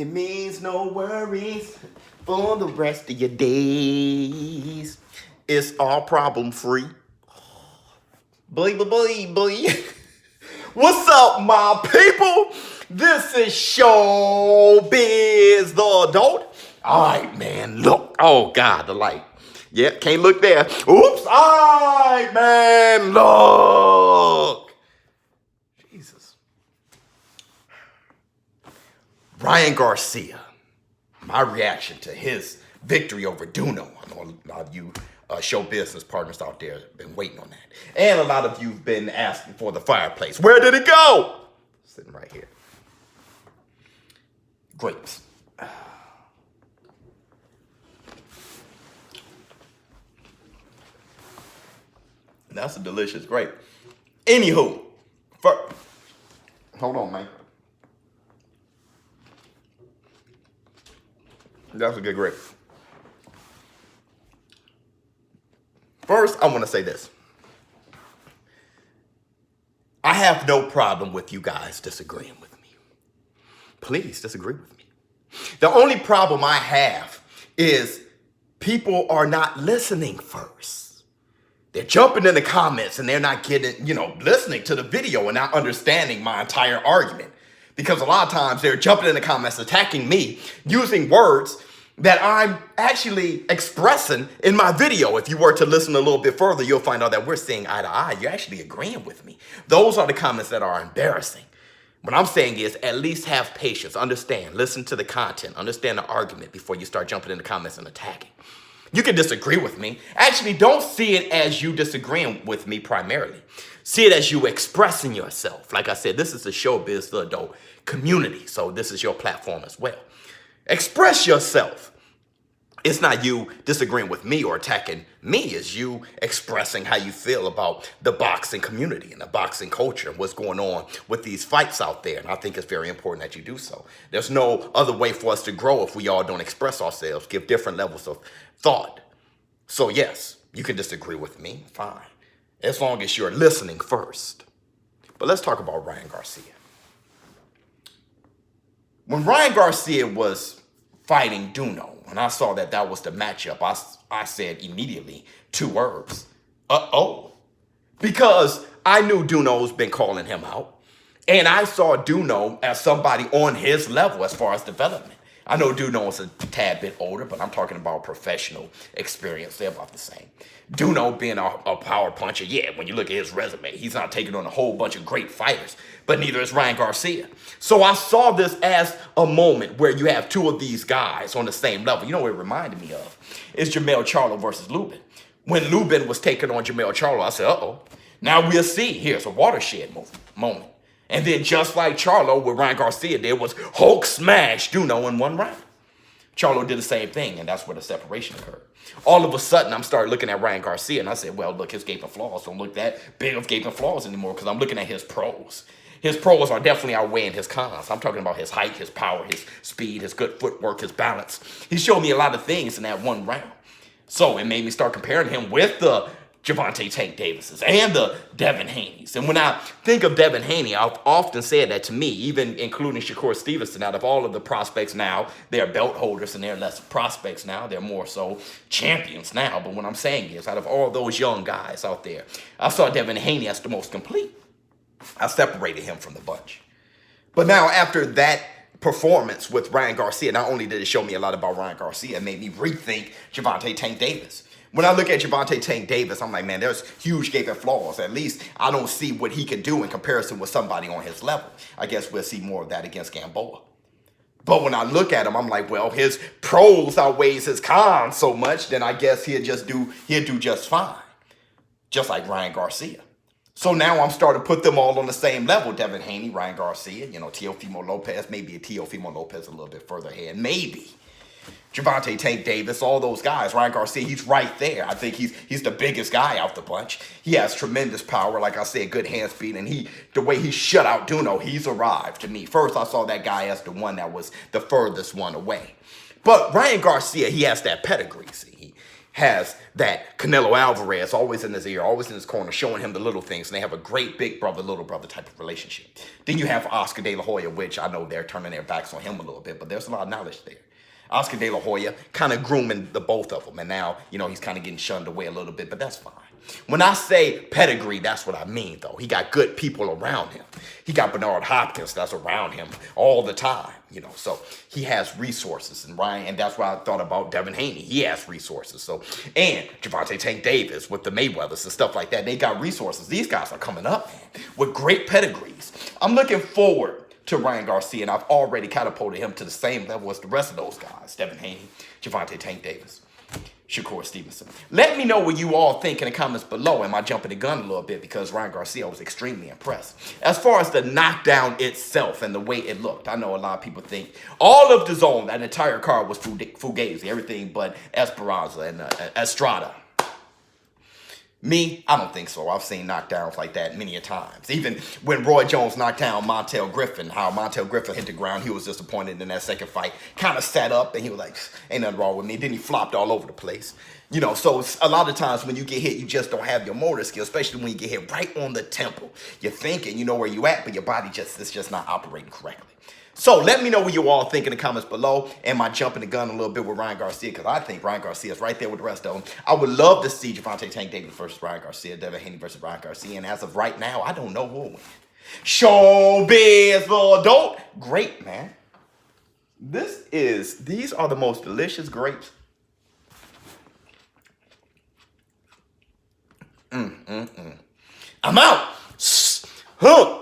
It means no worries for the rest of your days. It's all problem free. Boy, boy, boy, boy. What's up, my people? This is ShowBizz the adult. All right, man, look. Oh, God, the light. Yeah, can't look there. Oops. All right, man, look. Jesus. Ryan Garcia. My reaction to his victory over Duno. I know a lot of you show business partners out there have been waiting on that. And a lot of you have been asking for the fireplace. Where did it go? Sitting right here. Grapes. That's a delicious grape. Anywho, hold on, man. That's a good grape. First, I want to say this. I have no problem with you guys disagreeing with me. Please disagree with me. The only problem I have is people are not listening first. They're jumping in the comments and they're not getting, listening to the video and not understanding my entire argument. Because a lot of times they're jumping in the comments, attacking me, using words that I'm actually expressing in my video. If you were to listen a little bit further, you'll find out that we're seeing eye to eye. You're actually agreeing with me. Those are the comments that are embarrassing. What I'm saying is at least have patience, understand, listen to the content, understand the argument before you start jumping in the comments and attacking. You can disagree with me. Actually, don't see it as you disagreeing with me primarily. See it as you expressing yourself. Like I said, this is the ShowBizz the adult community, so this is your platform as well. Express yourself. It's not you disagreeing with me or attacking me. It's you expressing how you feel about the boxing community and the boxing culture and what's going on with these fights out there. And I think it's very important that you do so. There's no other way for us to grow if we all don't express ourselves, give different levels of thought. So yes, you can disagree with me, fine, as long as you're listening first. But let's talk about Ryan Garcia. When Ryan Garcia was fighting Duno, when I saw that was the matchup, I said immediately 2 words. Uh-oh. Because I knew Duno's been calling him out. And I saw Duno as somebody on his level as far as development. I know Duno is a tad bit older, but I'm talking about professional experience. They're about the same. Duno being a power puncher, yeah, when you look at his resume, he's not taking on a whole bunch of great fighters, but neither is Ryan Garcia. So I saw this as a moment where you have 2 of these guys on the same level. You know what it reminded me of? It's Jermell Charlo versus Lubin. When Lubin was taking on Jermell Charlo, I said, uh-oh, now we'll see. Here's a watershed moment. And then just like Charlo, what Ryan Garcia did was Hulk smash Duno in 1 round. Charlo did the same thing, and that's where the separation occurred. All of a sudden, I'm starting looking at Ryan Garcia, and I said, well, look, his gaping flaws don't look that big of gaping flaws anymore because I'm looking at his pros. His pros are definitely outweighing his cons. I'm talking about his height, his power, his speed, his good footwork, his balance. He showed me a lot of things in that 1 round. So it made me start comparing him with the Gervonta Tank Davises and the Devin Haneys. And when I think of Devin Haney, I've often said that to me, even including Shakur Stevenson, out of all of the prospects now, they're belt holders and they're less prospects now. They're more so champions now. But what I'm saying is, out of all those young guys out there, I saw Devin Haney as the most complete. I separated him from the bunch. But now after that performance with Ryan Garcia, not only did it show me a lot about Ryan Garcia, it made me rethink Gervonta Tank Davis. When I look at Gervonta Tank Davis, I'm like, man, there's huge gaping flaws. At least I don't see what he can do in comparison with somebody on his level. I guess we'll see more of that against Gamboa. But when I look at him, I'm like, well, his pros outweighs his cons so much, then I guess he'll do just fine. Just like Ryan Garcia. So now I'm starting to put them all on the same level. Devin Haney, Ryan Garcia, Teofimo Lopez, maybe a Teofimo Lopez a little bit further ahead, maybe. Gervonta Tank Davis, all those guys. Ryan Garcia, he's right there. I think he's the biggest guy out the bunch. He has tremendous power, like I said, good hand speed, and the way he shut out Duno, he's arrived to me. First, I saw that guy as the one that was the furthest one away. But Ryan Garcia, he has that pedigree. See, has that Canelo Alvarez always in his ear, always in his corner, showing him the little things. And they have a great big brother, little brother type of relationship. Then you have Oscar De La Hoya, which I know they're turning their backs on him a little bit, but there's a lot of knowledge there. Oscar De La Hoya kind of grooming the both of them. And now, he's kind of getting shunned away a little bit, but that's fine. When I say pedigree, that's what I mean, though. He got good people around him. He got Bernard Hopkins that's around him all the time, So he has resources. And that's why I thought about Devin Haney. He has resources. And Gervonta Tank Davis with the Mayweathers and stuff like that. They got resources. These guys are coming up, man, with great pedigrees. I'm looking forward to Ryan Garcia, and I've already catapulted him to the same level as the rest of those guys. Devin Haney, Gervonta Tank Davis, Shakur Stevenson. Let me know what you all think in the comments below. Am I jumping the gun a little bit? Because Ryan Garcia was extremely impressed. As far as the knockdown itself and the way it looked, I know a lot of people think all of the zone, that entire card was fugazi, everything but Esperanza and Estrada. Me, I don't think so. I've seen knockdowns like that many a times. Even when Roy Jones knocked down Montel Griffin, how Montel Griffin hit the ground, he was disappointed in that second fight. Kind of sat up and he was like, ain't nothing wrong with me. Then he flopped all over the place. So a lot of times when you get hit, you just don't have your motor skill, especially when you get hit right on the temple. You're thinking, you know where you at, but your body is just not operating correctly. So let me know what you all think in the comments below. Am I jumping the gun a little bit with Ryan Garcia? Because I think Ryan Garcia is right there with the rest of them. I would love to see Gervonta Tank Davis versus Ryan Garcia, Devin Haney versus Ryan Garcia. And as of right now, I don't know who will win. ShowBizz, little adult. Great, man. These are the most delicious grapes. I'm out. Huh.